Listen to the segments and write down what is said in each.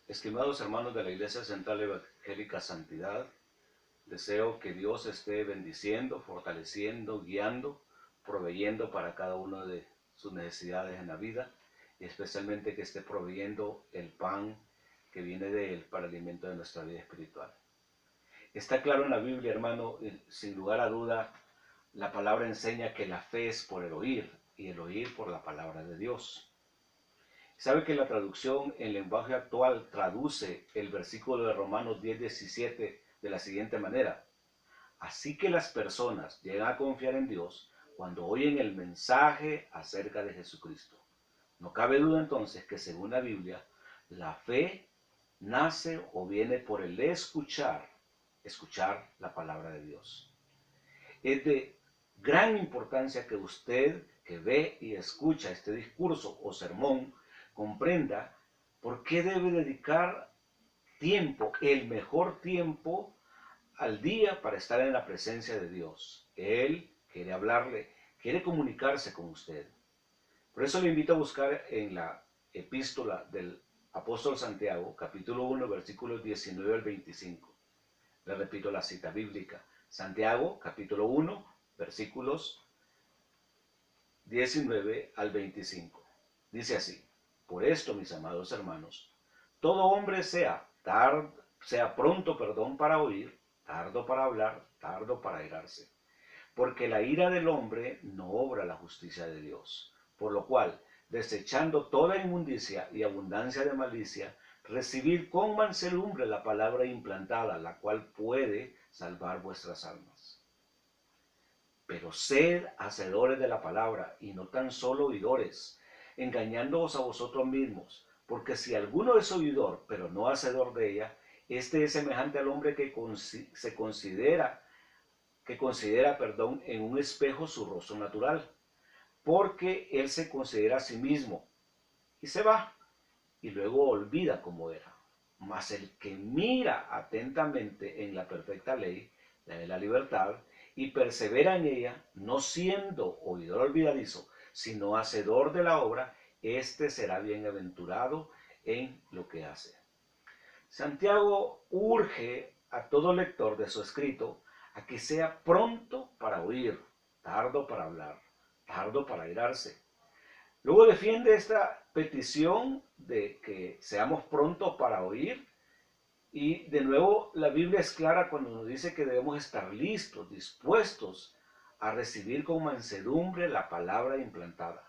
Estimados hermanos de la Iglesia Central Evangélica Santidad, deseo que Dios esté bendiciendo, fortaleciendo, guiando, proveyendo para cada uno de sus necesidades en la vida y especialmente que esté proveyendo el pan que viene de Él para el alimento de nuestra vida espiritual. Está claro en la Biblia, hermano, sin lugar a duda, la palabra enseña que la fe es por el oír y el oír por la palabra de Dios. ¿Sabe que la traducción en lenguaje actual traduce el versículo de Romanos 10:17 de la siguiente manera? Así que las personas llegan a confiar en Dios cuando oyen el mensaje acerca de Jesucristo. No cabe duda entonces que según la Biblia, la fe nace o viene por el escuchar la palabra de Dios. Es de gran importancia que usted que ve y escucha este discurso o sermón comprenda por qué debe dedicar tiempo, el mejor tiempo al día para estar en la presencia de Dios. Él quiere hablarle, quiere comunicarse con usted. Por eso le invito a buscar en la epístola del apóstol Santiago, capítulo 1, versículos 19 al 25. Le repito la cita bíblica. Santiago, capítulo 1, versículos 19 al 25. Dice así: por esto, mis amados hermanos, todo hombre sea pronto, para oír, tardo para hablar, tardo para airarse, porque la ira del hombre no obra la justicia de Dios. Por lo cual, desechando toda inmundicia y abundancia de malicia, recibid con mansedumbre la palabra implantada, la cual puede salvar vuestras almas. Pero sed hacedores de la palabra, y no tan solo oidores, engañándoos a vosotros mismos, porque si alguno es oidor, pero no hacedor de ella, este es semejante al hombre que considera en un espejo su rostro natural, porque él se considera a sí mismo y se va, y luego olvida cómo era. Mas el que mira atentamente en la perfecta ley, la de la libertad, y persevera en ella, no siendo oidor olvidadizo, sino hacedor de la obra, éste será bienaventurado en lo que hace. Santiago urge a todo lector de su escrito a que sea pronto para oír, tardo para hablar, tardo para airarse. Luego defiende esta petición de que seamos prontos para oír, y de nuevo la Biblia es clara cuando nos dice que debemos estar listos, dispuestos a recibir con mansedumbre la palabra implantada.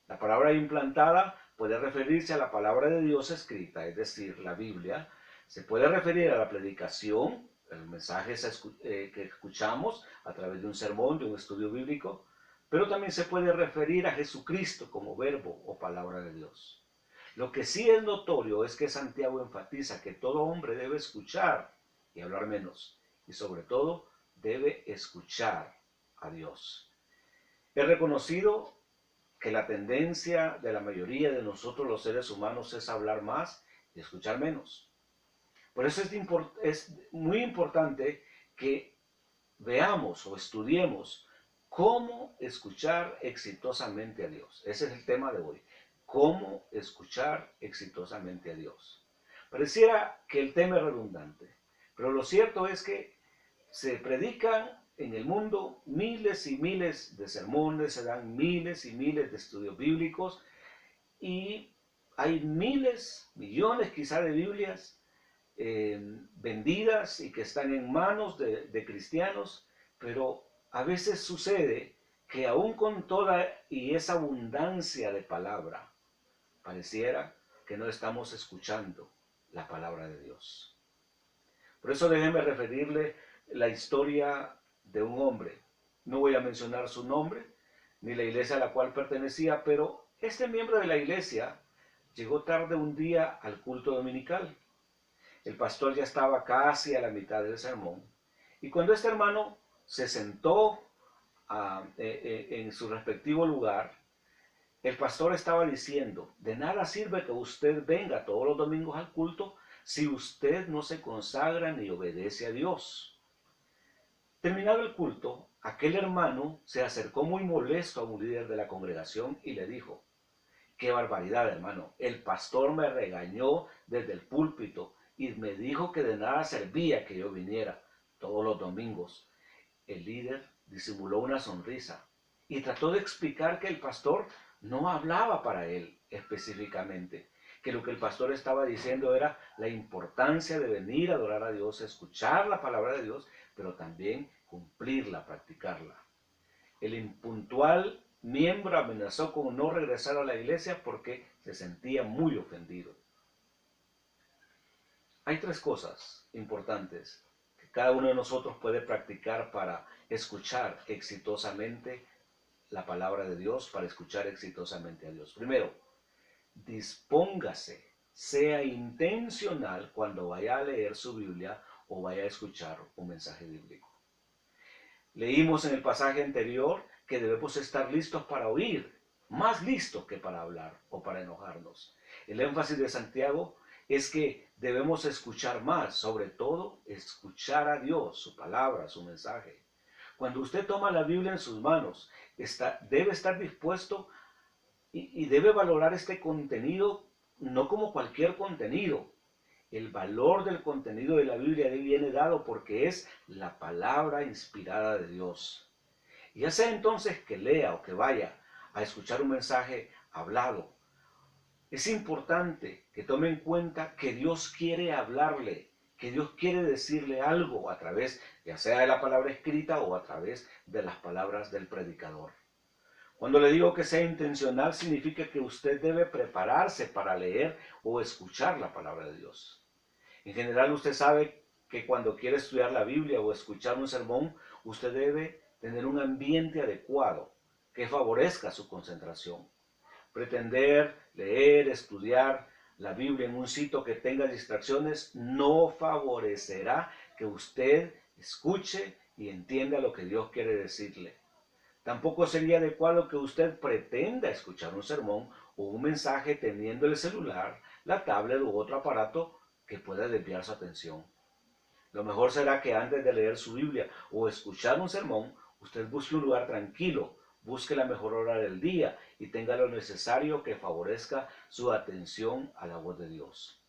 La palabra implantada puede referirse a la palabra de Dios escrita, es decir, la Biblia. Se puede referir a la predicación, el mensaje que escuchamos a través de un sermón, de un estudio bíblico, pero también se puede referir a Jesucristo como verbo o palabra de Dios. Lo que sí es notorio es que Santiago enfatiza que todo hombre debe escuchar y hablar menos, y sobre todo debe escuchar a Dios. Es reconocido que la tendencia de la mayoría de nosotros los seres humanos es hablar más y escuchar menos. Por eso es muy importante que veamos o estudiemos cómo escuchar exitosamente a Dios. Ese es el tema de hoy. Cómo escuchar exitosamente a Dios. Pareciera que el tema es redundante, pero lo cierto es que se predican en el mundo miles y miles de sermones, se dan miles y miles de estudios bíblicos, y hay miles, millones quizá de Biblias vendidas y que están en manos de cristianos, pero a veces sucede que aún con toda y esa abundancia de palabra, pareciera que no estamos escuchando la palabra de Dios. Por eso déjeme referirle la historia de un hombre. No voy a mencionar su nombre, ni la iglesia a la cual pertenecía, pero este miembro de la iglesia llegó tarde un día al culto dominical. El pastor ya estaba casi a la mitad del sermón, y cuando este hermano se sentó en su respectivo lugar, el pastor estaba diciendo: de nada sirve que usted venga todos los domingos al culto si usted no se consagra ni obedece a Dios. Terminado el culto, aquel hermano se acercó muy molesto a un líder de la congregación y le dijo: Qué barbaridad, hermano. El pastor me regañó desde el púlpito y me dijo que de nada servía que yo viniera todos los domingos. El líder disimuló una sonrisa y trató de explicar que el pastor no hablaba para él específicamente, que lo que el pastor estaba diciendo era la importancia de venir a adorar a Dios, escuchar la palabra de Dios, pero también cumplirla, practicarla. El impuntual miembro amenazó con no regresar a la iglesia porque se sentía muy ofendido. Hay tres cosas importantes que cada uno de nosotros puede practicar para escuchar exitosamente la palabra de Dios, para escuchar exitosamente a Dios. Primero, dispóngase, sea intencional cuando vaya a leer su Biblia o vaya a escuchar un mensaje bíblico. Leímos en el pasaje anterior que debemos estar listos para oír, más listos que para hablar o para enojarnos. El énfasis de Santiago es que debemos escuchar más, sobre todo escuchar a Dios, su palabra, su mensaje. Cuando usted toma la Biblia en sus manos, debe estar dispuesto y debe valorar este contenido no como cualquier contenido. El valor del contenido de la Biblia viene dado porque es la palabra inspirada de Dios. Y ya sea entonces que lea o que vaya a escuchar un mensaje hablado, es importante que tome en cuenta que Dios quiere hablarle, que Dios quiere decirle algo a través, ya sea de la palabra escrita o a través de las palabras del predicador. Cuando le digo que sea intencional, significa que usted debe prepararse para leer o escuchar la palabra de Dios. En general, usted sabe que cuando quiere estudiar la Biblia o escuchar un sermón, usted debe tener un ambiente adecuado que favorezca su concentración. Pretender leer, estudiar la Biblia en un sitio que tenga distracciones no favorecerá que usted escuche y entienda lo que Dios quiere decirle. Tampoco sería adecuado que usted pretenda escuchar un sermón o un mensaje teniendo el celular, la tablet u otro aparato que pueda desviar su atención. Lo mejor será que antes de leer su Biblia o escuchar un sermón, usted busque un lugar tranquilo, busque la mejor hora del día y tenga lo necesario que favorezca su atención a la voz de Dios.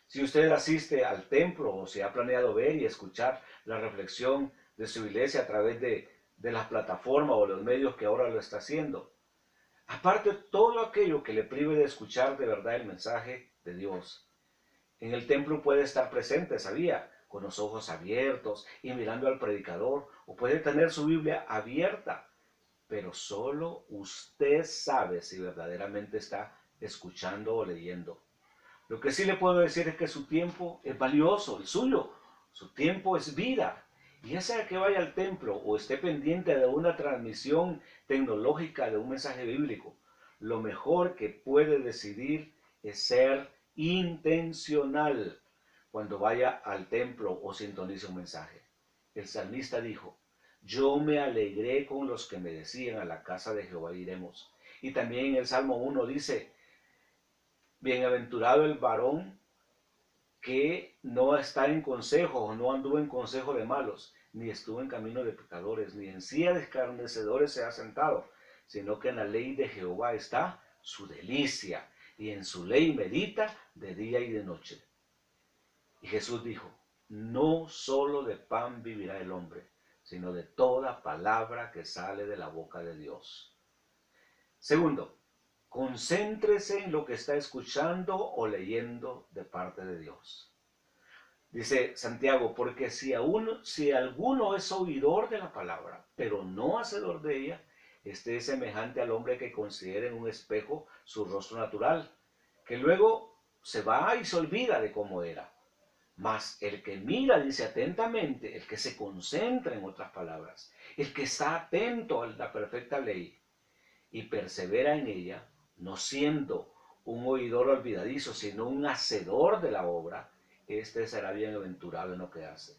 Si usted asiste al templo o se ha planeado ver y escuchar la reflexión de su iglesia a través de las plataformas o los medios que ahora lo está haciendo, aparte todo aquello que le prive de escuchar de verdad el mensaje de Dios. En el templo puede estar presente, sabía, con los ojos abiertos y mirando al predicador, o puede tener su Biblia abierta, pero solo usted sabe si verdaderamente está escuchando o leyendo. Lo que sí le puedo decir es que su tiempo es valioso, el suyo. Su tiempo es vida. Y ya sea que vaya al templo o esté pendiente de una transmisión tecnológica de un mensaje bíblico, lo mejor que puede decidir es ser intencional cuando vaya al templo o sintonice un mensaje. El salmista dijo, yo me alegré con los que me decían, a la casa de Jehová iremos. Y también en el Salmo 1 dice, bienaventurado el varón que no está en consejo o no anduvo en consejo de malos, ni estuvo en camino de pecadores, ni en silla de escarnecedores se ha sentado, sino que en la ley de Jehová está su delicia, y en su ley medita de día y de noche. Y Jesús dijo, no solo de pan vivirá el hombre, sino de toda palabra que sale de la boca de Dios. Segundo, concéntrese en lo que está escuchando o leyendo de parte de Dios. Dice Santiago, porque si alguno es oidor de la palabra, pero no hacedor de ella, este es semejante al hombre que considera en un espejo su rostro natural, que luego se va y se olvida de cómo era. Mas el que mira, dice atentamente, el que se concentra en otras palabras, el que está atento a la perfecta ley y persevera en ella, no siendo un oidor olvidadizo, sino un hacedor de la obra, este será bienaventurado en lo que hace.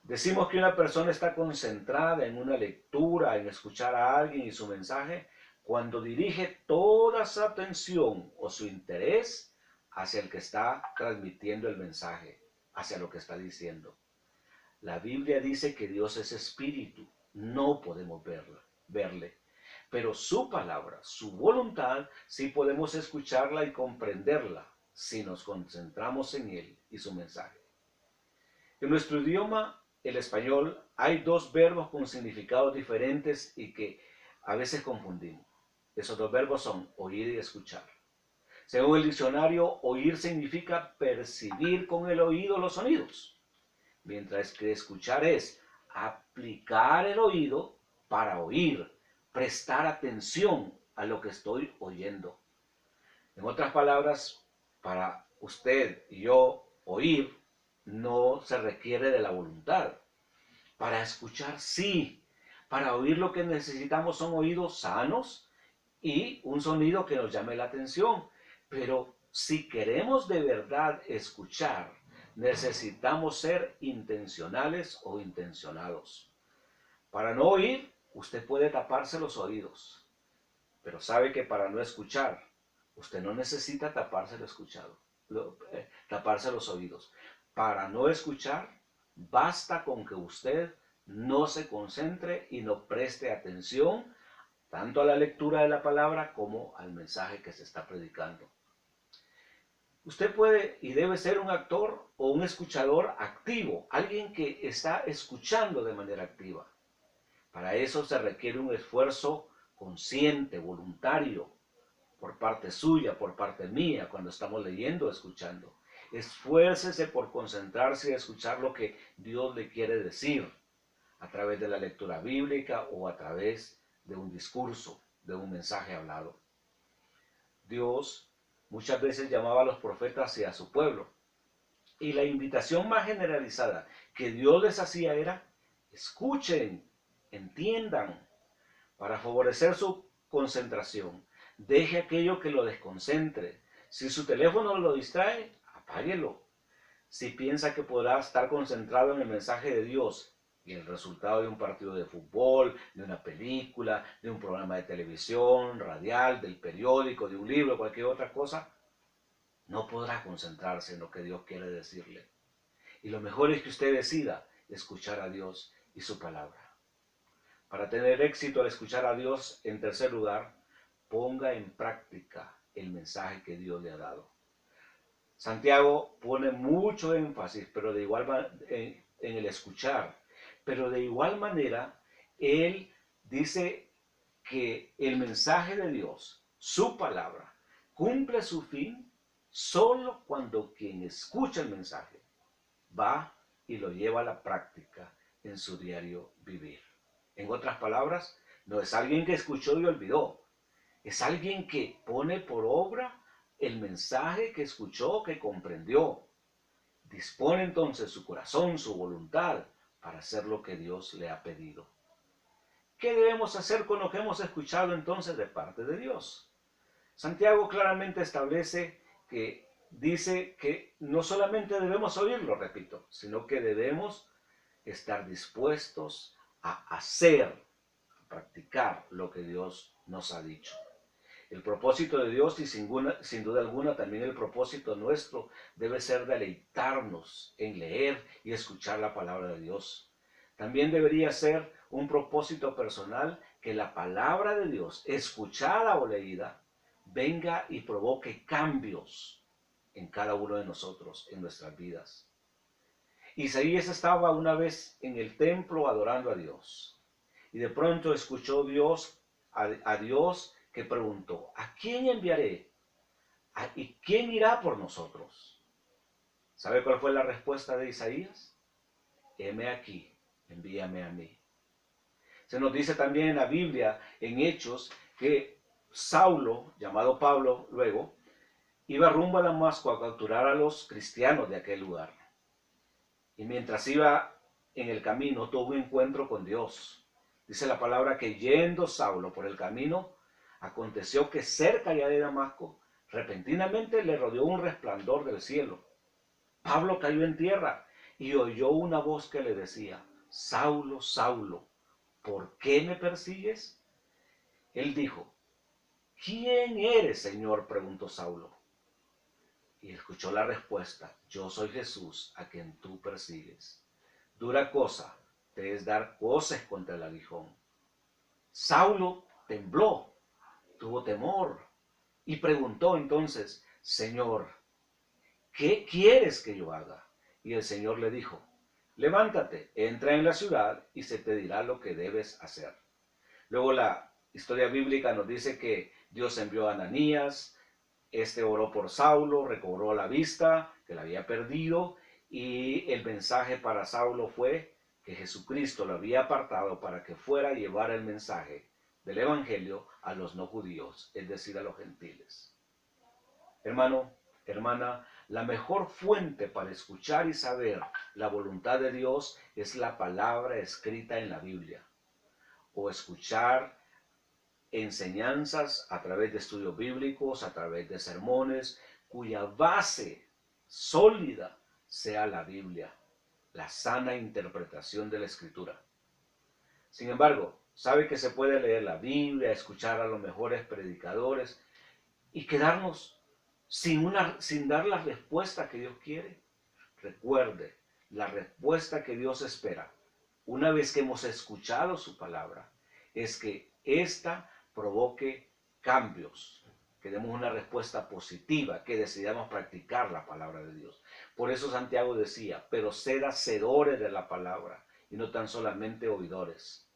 Decimos que una persona está concentrada en una lectura, en escuchar a alguien y su mensaje, cuando dirige toda su atención o su interés hacia el que está transmitiendo el mensaje, hacia lo que está diciendo. La Biblia dice que Dios es espíritu, no podemos verle, pero su palabra, su voluntad, sí podemos escucharla y comprenderla si nos concentramos en él y su mensaje. En nuestro idioma, el español, hay dos verbos con significados diferentes y que a veces confundimos. Esos dos verbos son oír y escuchar. Según el diccionario, oír significa percibir con el oído los sonidos, mientras que escuchar es aplicar el oído para oír, prestar atención a lo que estoy oyendo. En otras palabras, para usted y yo oír no se requiere de la voluntad. Para escuchar sí. Para oír lo que necesitamos son oídos sanos y un sonido que nos llame la atención. Pero si queremos de verdad escuchar, necesitamos ser intencionales o intencionados. Para no oír, usted puede taparse los oídos, pero sabe que para no escuchar, usted no necesita taparse taparse los oídos. Para no escuchar, basta con que usted no se concentre y no preste atención tanto a la lectura de la palabra como al mensaje que se está predicando. Usted puede y debe ser un actor o un escuchador activo, alguien que está escuchando de manera activa. Para eso se requiere un esfuerzo consciente, voluntario, por parte suya, por parte mía, cuando estamos leyendo o escuchando. Esfuércese por concentrarse y escuchar lo que Dios le quiere decir a través de la lectura bíblica o a través de un discurso, de un mensaje hablado. Dios muchas veces llamaba a los profetas y a su pueblo. Y la invitación más generalizada que Dios les hacía era: escuchen, entiendan, para favorecer su concentración. Deje aquello que lo desconcentre. Si su teléfono lo distrae, apáguelo. Si piensa que podrá estar concentrado en el mensaje de Dios y el resultado de un partido de fútbol, de una película, de un programa de televisión, radial, del periódico, de un libro, cualquier otra cosa, no podrá concentrarse en lo que Dios quiere decirle. Y lo mejor es que usted decida escuchar a Dios y su palabra. Para tener éxito al escuchar a Dios, en tercer lugar, ponga en práctica el mensaje que Dios le ha dado. Santiago pone mucho énfasis en el escuchar, pero de igual manera, él dice que el mensaje de Dios, su palabra, cumple su fin solo cuando quien escucha el mensaje va y lo lleva a la práctica en su diario vivir. En otras palabras, no es alguien que escuchó y olvidó, es alguien que pone por obra el mensaje que escuchó, que comprendió. Dispone entonces su corazón, su voluntad, para hacer lo que Dios le ha pedido. ¿Qué debemos hacer con lo que hemos escuchado entonces de parte de Dios? Santiago claramente dice que no solamente debemos oírlo, repito, sino que debemos estar dispuestos a hacer, a practicar lo que Dios nos ha dicho. El propósito de Dios y sin duda alguna también el propósito nuestro debe ser deleitarnos en leer y escuchar la palabra de Dios. También debería ser un propósito personal que la palabra de Dios, escuchada o leída, venga y provoque cambios en cada uno de nosotros, en nuestras vidas. Isaías estaba una vez en el templo adorando a Dios y de pronto escuchó a Dios que preguntó: ¿a quién enviaré? ¿Y quién irá por nosotros? ¿Sabe cuál fue la respuesta de Isaías? Heme aquí, envíame a mí. Se nos dice también en la Biblia, en Hechos, que Saulo, llamado Pablo luego, iba rumbo a Damasco a capturar a los cristianos de aquel lugar. Y mientras iba en el camino, tuvo un encuentro con Dios. Dice la palabra que yendo Saulo por el camino, aconteció que cerca ya de Damasco, repentinamente le rodeó un resplandor del cielo. Pablo cayó en tierra y oyó una voz que le decía: Saulo, Saulo, ¿por qué me persigues? Él dijo: ¿quién eres, Señor?, preguntó Saulo. Y escuchó la respuesta: yo soy Jesús, a quien tú persigues. Dura cosa te es dar coces contra el aguijón. Saulo tembló, tuvo temor y preguntó entonces, Señor, ¿qué quieres que yo haga? Y el Señor le dijo, levántate, entra en la ciudad y se te dirá lo que debes hacer. Luego la historia bíblica nos dice que Dios envió a Ananías, este oró por Saulo, recobró la vista, que la había perdido, y el mensaje para Saulo fue que Jesucristo lo había apartado para que fuera a llevar el mensaje del Evangelio a los no judíos, es decir, a los gentiles. Hermano, hermana, la mejor fuente para escuchar y saber la voluntad de Dios es la palabra escrita en la Biblia, o escuchar enseñanzas a través de estudios bíblicos, a través de sermones, cuya base sólida sea la Biblia, la sana interpretación de la Escritura. Sin embargo, sabe que se puede leer la Biblia, escuchar a los mejores predicadores y quedarnos sin dar la respuesta que Dios quiere. Recuerde, la respuesta que Dios espera, una vez que hemos escuchado su palabra, es que ésta provoque cambios, que demos una respuesta positiva, que decidamos practicar la palabra de Dios. Por eso Santiago decía, pero sed hacedores de la palabra y no tan solamente oidores.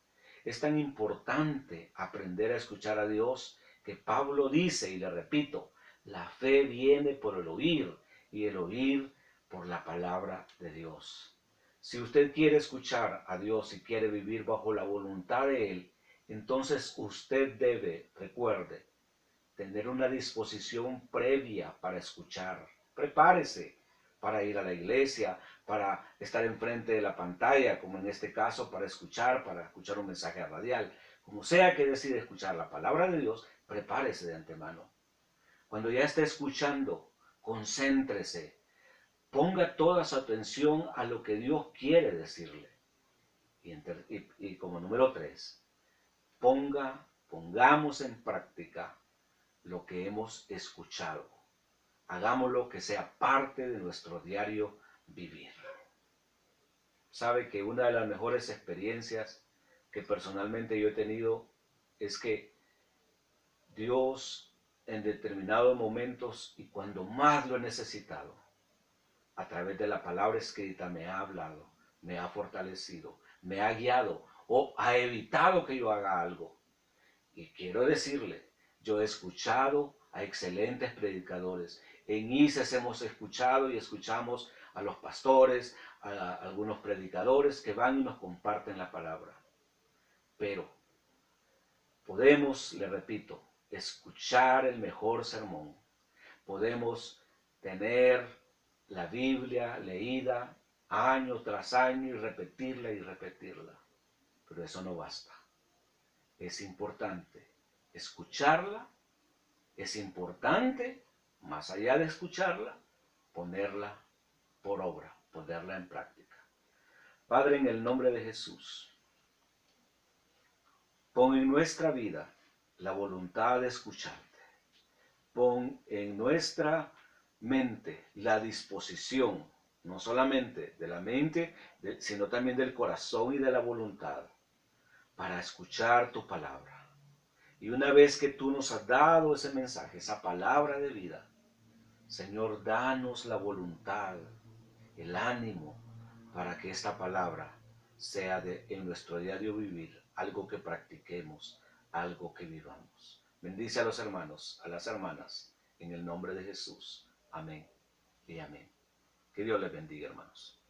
Es tan importante aprender a escuchar a Dios que Pablo dice, y le repito, la fe viene por el oír y el oír por la palabra de Dios. Si usted quiere escuchar a Dios y quiere vivir bajo la voluntad de Él, entonces usted debe, recuerde, tener una disposición previa para escuchar. Prepárese para ir a la iglesia, para estar enfrente de la pantalla, como en este caso, para escuchar un mensaje radial. Como sea que decida escuchar la palabra de Dios, prepárese de antemano. Cuando ya esté escuchando, concéntrese, ponga toda su atención a lo que Dios quiere decirle. Y como número 3, pongamos en práctica lo que hemos escuchado. Hagámoslo que sea parte de nuestro diario vivir. Sabe que una de las mejores experiencias que personalmente yo he tenido es que Dios en determinados momentos y cuando más lo he necesitado, a través de la palabra escrita me ha hablado, me ha fortalecido, me ha guiado o ha evitado que yo haga algo. Y quiero decirle, yo he escuchado a excelentes predicadores. En ICES hemos escuchado y escuchamos a los pastores, a algunos predicadores que van y nos comparten la palabra. Pero podemos, le repito, escuchar el mejor sermón. Podemos tener la Biblia leída año tras año y repetirla. Pero eso no basta. Es importante escucharla, es importante, más allá de escucharla, ponerla por obra, ponerla en práctica. Padre, en el nombre de Jesús, pon en nuestra vida la voluntad de escucharte. Pon en nuestra mente la disposición, no solamente de la mente, sino también del corazón y de la voluntad, para escuchar tu palabra. Y una vez que tú nos has dado ese mensaje, esa palabra de vida, Señor, danos la voluntad, el ánimo, para que esta palabra sea en nuestro diario vivir algo que practiquemos, algo que vivamos. Bendice a los hermanos, a las hermanas, en el nombre de Jesús. Amén y amén. Que Dios les bendiga, hermanos.